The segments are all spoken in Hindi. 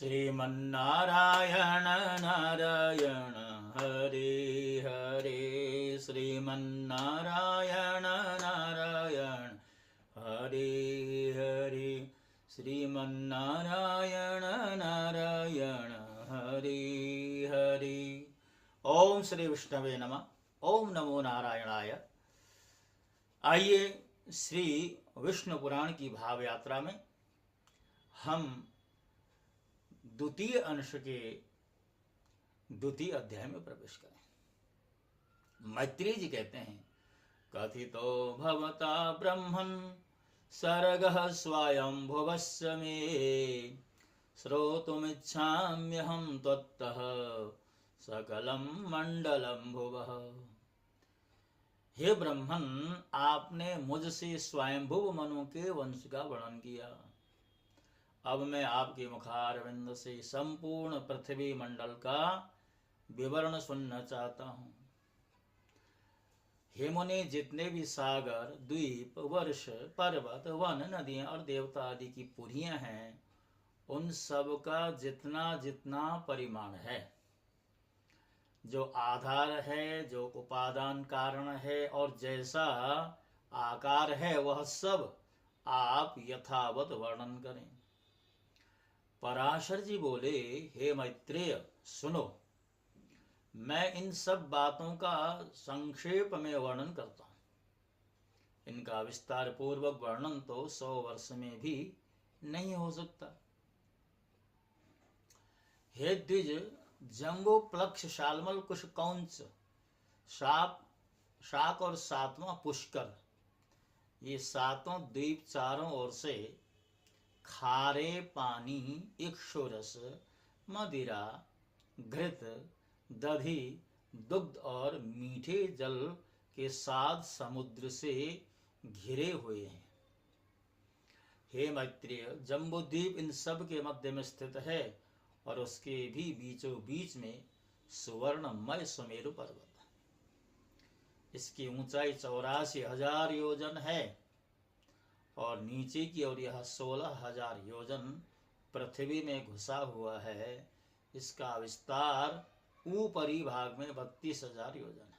श्रीमन्नारायण नारायण हरे हरे श्रीमन्नारायण नारायण हरे हरे श्रीमन्नारायण नारायण हरे हरे। ओम श्री विष्णवे नमः। ओम नमो नारायणाय। आइए श्री विष्णु पुराण की भाव यात्रा में हम द्वितीय अंश के द्वितीय अध्याय में प्रवेश करें। मैत्रेय जी कहते हैं, कथितो भवता ब्रह्मन् सर्गः स्वायंभुवस्य मे श्रोतुमिच्छाम्यहं त्वत्तः सकलं मंडलं भुवः। हे ब्रह्मन, आपने मुझसे स्वयंभुव मनु के वंश का वर्णन किया। अब मैं आपके मुखारविंद से संपूर्ण पृथ्वी मंडल का विवरण सुनना चाहता हूँ। हे मुनि, जितने भी सागर, द्वीप, वर्ष, पर्वत, वन, नदियां और देवता आदि की पुरियां हैं, उन सब का जितना जितना परिमाण है, जो आधार है, जो उपादान कारण है और जैसा आकार है, वह सब आप यथावत वर्णन करें। पराशर जी बोले, हे मैत्रेय सुनो, मैं इन सब बातों का संक्षेप में वर्णन करता हूँ। इनका विस्तार पूर्वक वर्णन तो 100 वर्ष में भी नहीं हो सकता। हे द्विज, जंगो प्लक्ष शालमल कुश कौंच शाक और 7वां पुष्कर, ये 7 द्वीप चारों ओर से खारे पानी, इक्षुरस, मदिरा, घृत, दधि, दुग्ध और मीठे जल के 7 समुद्र से घिरे हुए हैं। हे मैत्रेय, जम्बूद्वीप इन सब के मध्य में स्थित है और उसके भी बीचों बीच में सुवर्णमय सुमेरु पर्वत। इसकी ऊंचाई 84,000 योजन है और नीचे की ओर यह 16,000 योजन पृथ्वी में घुसा हुआ है। इसका विस्तार ऊपरी भाग में 32,000 योजन है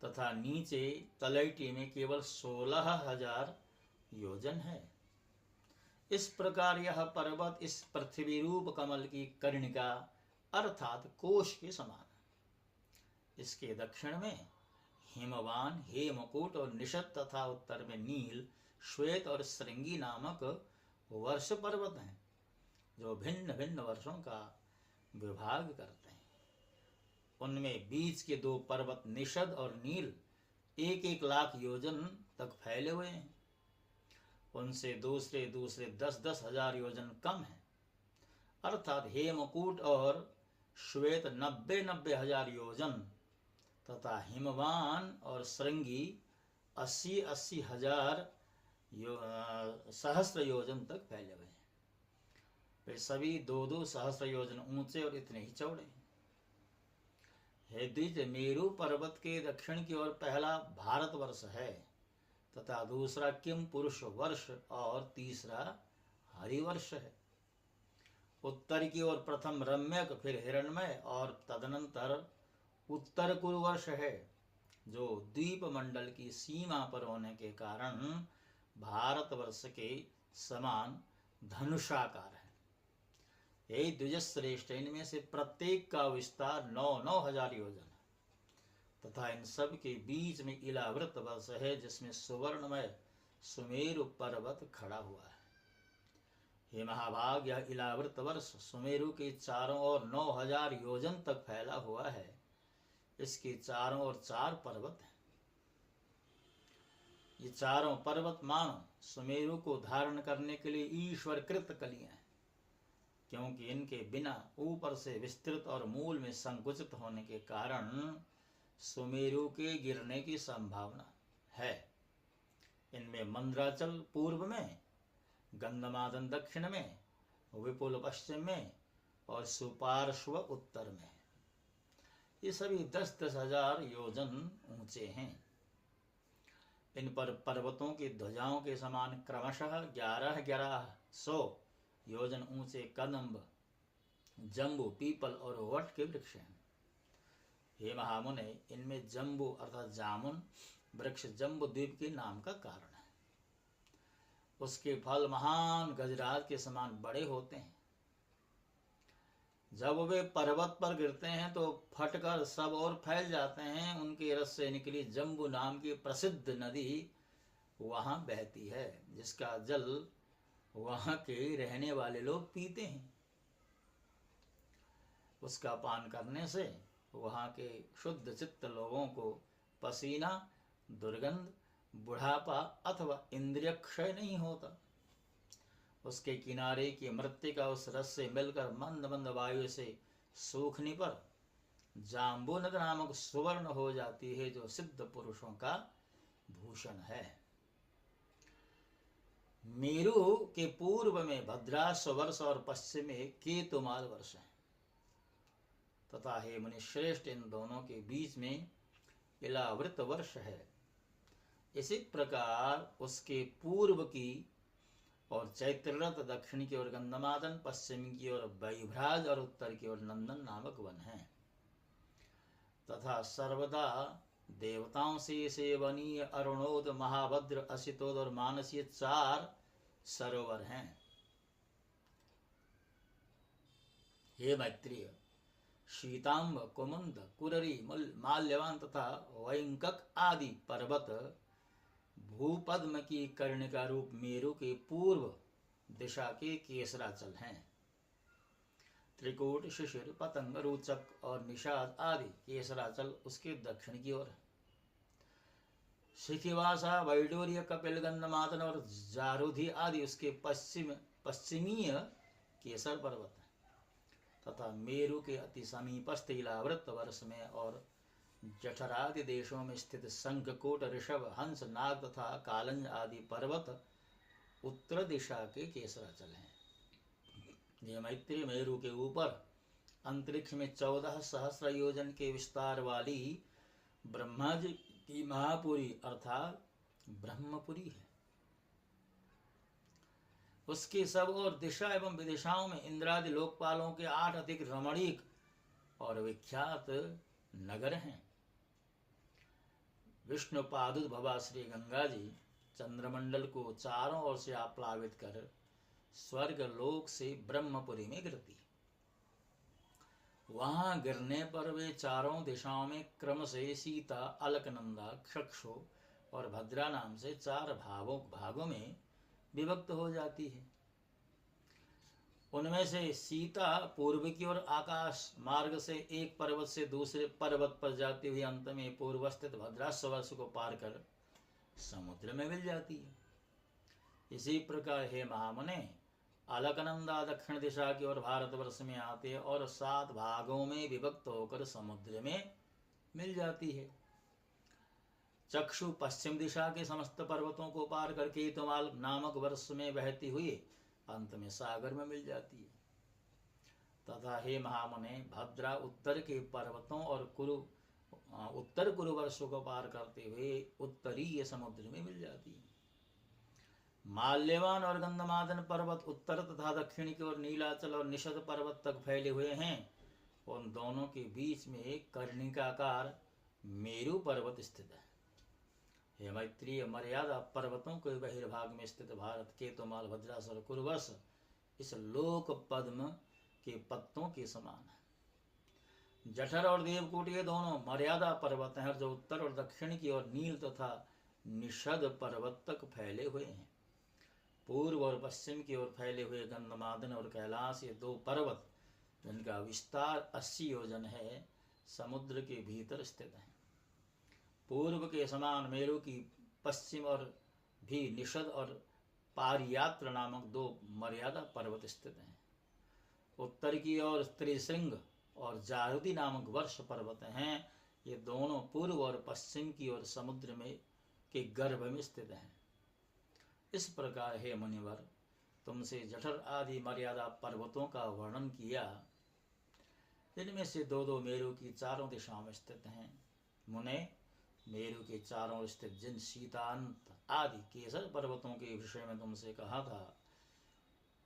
तथा नीचे तलैटी में केवल 16,000 योजन है। इस प्रकार यह पर्वत इस पृथ्वी रूप कमल की कर्णिका अर्थात कोश के समान है। इसके दक्षिण में हिमवान, हेमकूट और निषद तथा उत्तर में नील, श्वेत और श्रृंगी नामक वर्ष पर्वत हैं, जो भिन्न भिन्न वर्षों का विभाग करते हैं। उनमें बीच के 2 पर्वत निषद और नील 1-1 लाख योजन तक फैले हुए हैं। उनसे दूसरे 10-10 हजार योजन कम है, अर्थात हेमकूट और श्वेत 90-90 हजार योजन तथा हिमवान और श्रृंगी 80-80 हजार सहस्र योजन तक फैले हुए हैं। वे सभी 2-2 सहस्र योजन ऊंचे और इतने ही चौड़े हैं। हे द्विज, मेरु पर्वत के दक्षिण की ओर पहला भारतवर्ष है तथा दूसरा किम पुरुष वर्ष और तीसरा हरिवर्ष है। उत्तर की ओर प्रथम रम्यक, फिर हिरण्मय और तदनंतर उत्तर कुरुवर्ष है, जो द्वीप मंडल की सीमा पर होने के कारण भारतवर्ष के समान धनुषाकार है। हे द्विजश्रेष्ठ, इनमें से प्रत्येक का विस्तार 9-9 हजार योजन है तथा इन सब के बीच में इलावृत वर्ष है, जिसमें सुवर्णमय सुमेरु पर्वत खड़ा हुआ है। हे महाभाग, यह इलावृत वर्ष सुमेरु के चारों ओर 9,000 योजन तक फैला हुआ है। इसके चारों ओर 4 पर्वत हैं। ये चारों पर्वत मानो सुमेरु को धारण करने के लिए ईश्वर कृत कलियां हैं, क्योंकि इनके बिना ऊपर से विस्तृत और मूल में संकुचित होने के कारण सुमेरु के गिरने की संभावना है। इनमें मंद्राचल पूर्व में, गंधमादन दक्षिण में, विपुल पश्चिम में और सुपार्श्व उत्तर में। ये सभी 10-10 हजार योजन ऊंचे हैं। इन पर पर्वतों की ध्वजाओं के समान क्रमशः 1100 योजन ऊंचे कदम्ब, जम्बू, पीपल और वट के वृक्ष हैं। हे महामुने, इनमें जम्बू अर्थात जामुन वृक्ष जम्बू द्वीप के नाम का कारण है। उसके फल महान गजराज के समान बड़े होते हैं। जब वे पर्वत पर गिरते हैं तो फटकर सब ओर फैल जाते हैं। उनके रस से निकली जम्बू नाम की प्रसिद्ध नदी वहां बहती है, जिसका जल वहां के रहने वाले लोग पीते हैं। उसका पान करने से वहां के शुद्ध चित्त लोगों को पसीना, दुर्गंध, बुढ़ापा अथवा इंद्रिय क्षय नहीं होता। उसके किनारे की मृत्तिका उस रस से मिलकर मंद मंद वायु से सूखने पर जाम्बूनद नामक सुवर्ण हो जाती है, जो सिद्ध पुरुषों का भूषण है। मेरु के पूर्व में भद्राश्व वर्ष और पश्चिम में केतुमाल वर्ष है तथा हे मुनि श्रेष्ठ, इन दोनों के बीच में इलावृत वर्ष है। इसी प्रकार उसके पूर्व की और चैत्ररथ, दक्षिण की ओर गंधमादन, पश्चिम की ओर वैभ्राज और उत्तर की ओर नंदन नामक वन है तथा सर्वदा देवताओं से सेवनीय अरुणोद, महाभद्र, असितोद और मानसीय 4 सरोवर हैं। हे मैत्रिय, शीतांब, कुमुंद, कुररी, माल्यवान तथा वैंकक आदि पर्वत भूपद्म की कर्णिका रूप मेरु के पूर्व दिशा के केसराचल हैं। त्रिकूट, शिशिर, पतंग, रोचक और निषाद आदि केसराचल उसके दक्षिण की ओर है। शिखिवासा, वैडूर्य, कपिल, गंधमादन और जारुधि आदि उसके पश्चिमीय केसर पर्वत है तथा मेरु के अति समीपस्थ इलावृत वर्ष में और जठरादि देशों में स्थित शंखकोट, ऋषभ, हंस, नाग तथा कालंज आदि पर्वत उत्तर दिशा के केसराचल हैं। ये मैत्री, मेरु के ऊपर अंतरिक्ष में 14 सहस्र योजन के विस्तार वाली ब्रह्मा जी की महापुरी अर्थात ब्रह्मपुरी है। उसके सब और दिशा एवं विदिशाओं में इंद्रादि लोकपालों के 8 अधिक रमणीक और विख्यात नगर हैं। विष्णु पादुद्भवा श्री गंगा जी चंद्रमंडल को चारों ओर से आप्लावित कर स्वर्ग लोक से ब्रह्मपुरी में गिरती। वहां गिरने पर वे चारों दिशाओं में क्रम से सीता, अलकनंदा, क्षक्षो और भद्रा नाम से 4 भागों में विभक्त हो जाती है। उनमें से सीता पूर्व की ओर आकाश मार्ग से एक पर्वत से दूसरे पर्वत पर जाती हुई अंत में पूर्व स्थित भद्राश्व वर्ष को पार कर समुद्र में मिल जाती है। इसी प्रकार हे महामुने, अलकनंदा दक्षिण दिशा की ओर भारतवर्ष में आते और 7 भागों में विभक्त होकर समुद्र में मिल जाती है। चक्षु पश्चिम दिशा के समस्त पर्वतों को पार करके केतुमाल नामक वर्ष में बहती हुई अंत में सागर में मिल जाती है तथा हे महामुने, भद्रा उत्तर के पर्वतों और उत्तर कुरु वर्षों को पार करते हुए उत्तरीय समुद्र में मिल जाती है। माल्यवान और गंधमादन पर्वत उत्तर तथा दक्षिण की ओर नीलाचल और निषद पर्वत तक फैले हुए हैं। उन दोनों के बीच में एक कर्णिकाकार मेरु पर्वत स्थित है। हे मैत्रीय, मर्यादा पर्वतों के बहिर्भाग में स्थित भारत केतुमाल, भद्रासुर, कुरुवर्ष इस लोक पद्म के पत्तों के समान है। जठर और देवकूट ये दोनों मर्यादा पर्वत हैं जो उत्तर और दक्षिण की ओर नील तथा निषद पर्वत तक फैले हुए हैं। पूर्व और पश्चिम की ओर फैले हुए गंधमादन और कैलाश ये 2 पर्वत जिनका विस्तार 80 योजन है, समुद्र के भीतर स्थित हैं। पूर्व के समान मेरु की पश्चिम और भी निषद और पारियात्र नामक 2 मर्यादा पर्वत स्थित हैं। उत्तर की ओर त्रिशृंग और जारुदी नामक वर्ष पर्वत हैं। ये दोनों पूर्व और पश्चिम की ओर समुद्र में के गर्भ में स्थित हैं। इस प्रकार हे मुनिवर, तुमसे जठर आदि मर्यादा पर्वतों का वर्णन किया, जिनमें से 2-2 मेरु की चारों दिशाओं में स्थित हैं। मुने, मेरु के चारों ओर स्थित जिन शीतांत आदि केसर पर्वतों के विषय में तुमसे कहा था,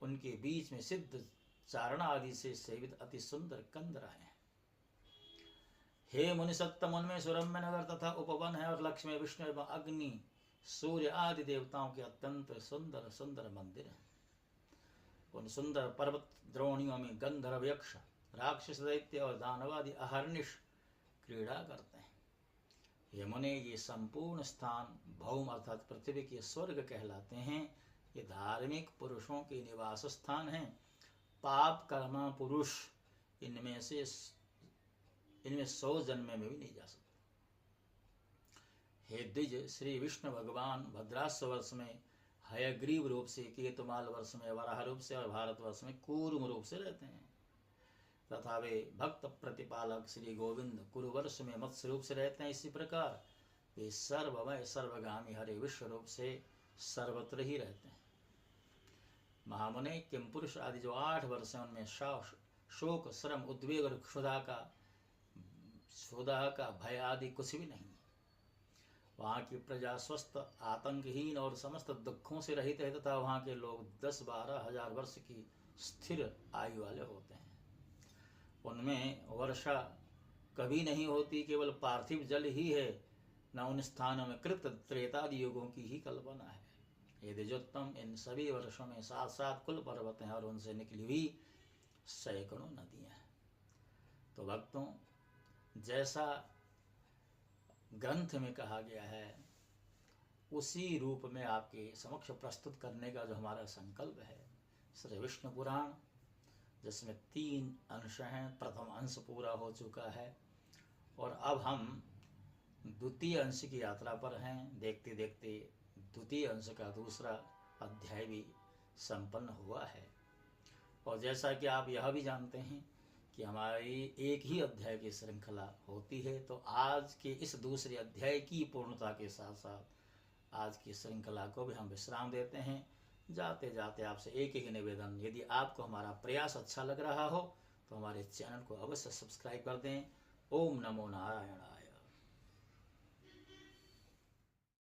उनके बीच में सिद्ध चारणा आदि से सेवित अति सुंदर कंद रहे हैं। हे मुनि सत्तम, उनमें सुरम्य नगर तथा उपवन है और लक्ष्मी, विष्णु एवं अग्नि, सूर्य आदि देवताओं के अत्यंत सुंदर सुंदर मंदिर हैं। उन सुंदर पर्वत द्रोणियों में गंधर्व, यक्ष, राक्षस, दैत्य और दानवादि अहर्निश क्रीड़ा करते हैं। ये मुने, ये संपूर्ण स्थान भौम अर्थात पृथ्वी के स्वर्ग कहलाते हैं। ये धार्मिक पुरुषों के निवास स्थान हैं। पाप कर्मा पुरुष इनमें 100 जन्म में भी नहीं जा सकते। हे द्विज, श्री विष्णु भगवान भद्रास्य वर्ष में हयग्रीव रूप से, केतुमाल वर्ष में वराह रूप से और भारत वर्ष में कूर्म रूप से रहते हैं। तथा वे भक्त प्रतिपालक श्री गोविंद कुरुवर्ष में मत्स्य रूप से रहते हैं। इसी प्रकार वे सर्वमय सर्वगामी हरे विश्व रूप से सर्वत्र ही रहते हैं। महामुने, किम पुरुष आदि जो 8 वर्ष हैं उनमें शोक, श्रम, उद्वेग और क्षुधा का भय आदि कुछ भी नहीं। वहाँ की प्रजा स्वस्थ, आतंकहीन और समस्त दुखों से रहित है तथा वहाँ के लोग 10-12 हजार वर्ष की स्थिर आयु वाले होते हैं। उनमें वर्षा कभी नहीं होती, केवल पार्थिव जल ही है। न उन स्थानों में कृत, त्रेतादि युगों की ही कल्पना है। ये द्विजोत्तम, इन सभी वर्षों में 7-7 कुल पर्वत हैं और उनसे निकली हुई सैकड़ों नदियां हैं। तो भक्तों, जैसा ग्रंथ में कहा गया है उसी रूप में आपके समक्ष प्रस्तुत करने का जो हमारा संकल्प है, श्री विष्णु पुराण, जिसमें 3 अंश हैं। प्रथम अंश पूरा हो चुका है और अब हम द्वितीय अंश की यात्रा पर हैं। देखते देखते द्वितीय अंश का दूसरा अध्याय भी संपन्न हुआ है। और जैसा कि आप यह भी जानते हैं कि हमारी एक ही अध्याय की श्रृंखला होती है, तो आज के इस दूसरे अध्याय की पूर्णता के साथ साथ आज की श्रृंखला को भी हम विश्राम देते हैं। जाते जाते आपसे एक एक निवेदन, यदि आपको हमारा प्रयास अच्छा लग रहा हो तो हमारे चैनल को अवश्य सब्सक्राइब कर दें। ओम नमो नारायण।